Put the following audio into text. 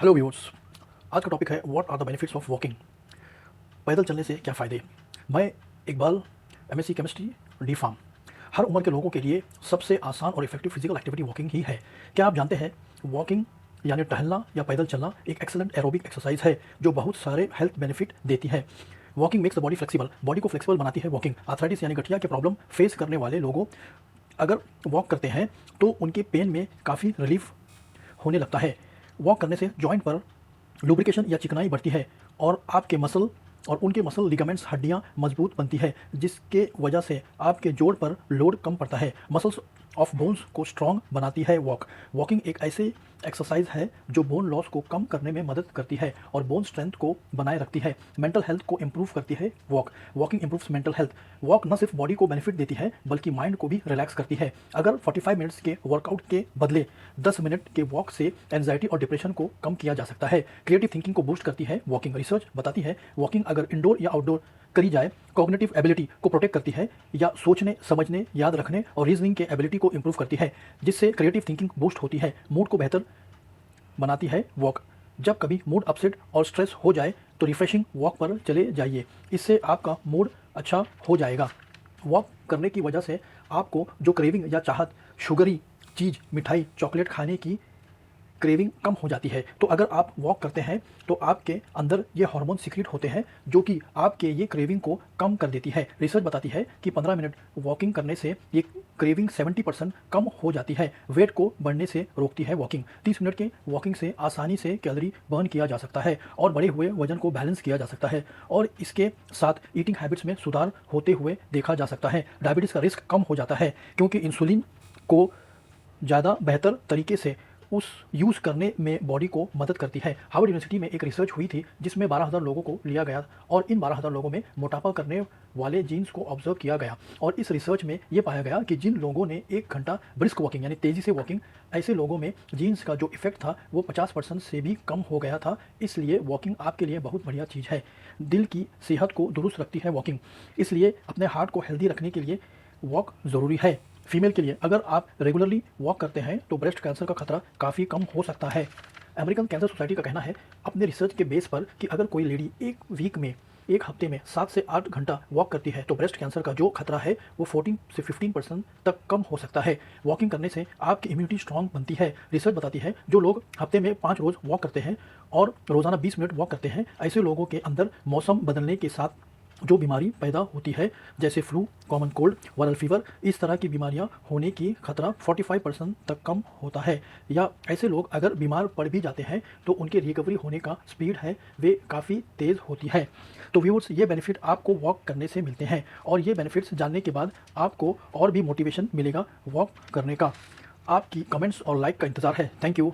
Hello viewers. आज का topic है what are the benefits of walking. पैदल चलने से क्या फ़ायदे। मैं Iqbal, MSc chemistry, D Pharm. हर उम्र के लोगों के लिए सबसे आसान और इफेक्टिव फिजिकल एक्टिविटी वॉकिंग ही है। क्या आप जानते हैं वॉकिंग यानी टहलना या पैदल चलना एक एक्सेलेंट एरोबिक एक्सरसाइज है जो बहुत सारे हेल्थ बेनिफिट देती है। Walking makes the body flexible, body को फ्लेक्सिबल बनाती है वॉकिंग। आर्थराइटिस यानी गठिया के प्रॉब्लम फेस करने वाले लोगों अगर वॉक करते हैं तो उनके पेन में काफ़ी रिलीफ होने लगता है। वॉक करने से जॉइंट पर लुब्रिकेशन या चिकनाई बढ़ती है और आपके मसल और उनके मसल लिगामेंट्स हड्डियां मजबूत बनती है, जिसके वजह से आपके जोड़ पर लोड कम पड़ता है। मसल्स ऑफ बोन्स को स्ट्रॉन्ग बनाती है वॉकिंग एक ऐसे एक्सरसाइज है जो बोन लॉस को कम करने में मदद करती है और बोन स्ट्रेंथ को बनाए रखती है। मेंटल हेल्थ को इंप्रूव करती है walking improves mental health. Walk न सिर्फ बॉडी को बेनिफिट देती है बल्कि माइंड को भी रिलैक्स करती है। अगर 45 मिनट्स के वर्कआउट के बदले 10 मिनट के वॉक से एंजाइटी और डिप्रेशन को कम किया जा सकता है। क्रिएटिव थिंकिंग को बूस्ट करती है वॉकिंग। रिसर्च बताती है वॉकिंग अगर इंडोर या आउटडोर करी जाए कॉग्निटिव एबिलिटी को प्रोटेक्ट करती है या सोचने, समझने, याद रखने और रीजनिंग के एबिलिटी को इंप्रूव करती है, जिससे क्रिएटिव थिंकिंग बूस्ट होती है। मूड को बेहतर बनाती है वॉक। जब कभी मूड अपसेट और स्ट्रेस हो जाए तो रिफ्रेशिंग वॉक पर चले जाइए, इससे आपका मूड अच्छा हो जाएगा। वॉक करने की वजह से आपको जो क्रेविंग या चाहत शुगरी चीज़, मिठाई, चॉकलेट खाने की क्रेविंग कम हो जाती है। तो अगर आप वॉक करते हैं तो आपके अंदर ये हार्मोन सीक्रेट होते हैं जो कि आपके ये क्रेविंग को कम कर देती है। रिसर्च बताती है कि 15 मिनट वॉकिंग करने से ये क्रेविंग 70% कम हो जाती है। वेट को बढ़ने से रोकती है वॉकिंग। 30 मिनट के वॉकिंग से आसानी से कैलोरी बर्न किया जा सकता है और बढ़े हुए वजन को बैलेंस किया जा सकता है और इसके साथ ईटिंग हैबिट्स में सुधार होते हुए देखा जा सकता है। डायबिटीज़ का रिस्क कम हो जाता है क्योंकि इंसुलिन को ज़्यादा बेहतर तरीके से उस यूज़ करने में बॉडी को मदद करती है। हार्वर्ड यूनिवर्सिटी में एक रिसर्च हुई थी जिसमें 12,000 लोगों को लिया गया और इन 12,000 लोगों में मोटापा करने वाले जीन्स को ऑब्जर्व किया गया और इस रिसर्च में ये पाया गया कि जिन लोगों ने 1 घंटा ब्रिस्क वॉकिंग यानी तेज़ी से वॉकिंग, ऐसे लोगों में जीन्स का जो इफेक्ट था वो 50% से भी कम हो गया था। इसलिए वॉकिंग आपके लिए बहुत बढ़िया चीज़ है। दिल की सेहत को दुरुस्त रखती है वॉकिंग, इसलिए अपने हार्ट को हेल्दी रखने के लिए वॉक ज़रूरी है। फीमेल के लिए अगर आप रेगुलरली वॉक करते हैं तो ब्रेस्ट कैंसर का खतरा काफ़ी कम हो सकता है। अमेरिकन कैंसर सोसाइटी का कहना है अपने रिसर्च के बेस पर कि अगर कोई लेडी एक हफ्ते में 7 से 8 घंटा वॉक करती है तो ब्रेस्ट कैंसर का जो खतरा है वो 14 से 15% तक कम हो सकता है। वॉकिंग करने से आपकी इम्यूनिटी स्ट्रांग बनती है। रिसर्च बताती है जो लोग हफ्ते में 5 रोज़ वॉक करते हैं और रोज़ाना 20 मिनट वॉक करते हैं, ऐसे लोगों के अंदर मौसम बदलने के साथ जो बीमारी पैदा होती है जैसे flu, common cold, viral fever, इस तरह की बीमारियां होने की खतरा 45% तक कम होता है। या ऐसे लोग अगर बीमार पड़ भी जाते हैं तो उनके रिकवरी होने का स्पीड है वे काफ़ी तेज़ होती है। तो व्यूअर्स, ये बेनिफिट आपको वॉक करने से मिलते हैं और ये बेनिफिट्स जानने के बाद आपको और भी मोटिवेशन मिलेगा वॉक करने का। आपकी कमेंट्स और लाइक का इंतज़ार है। Thank you.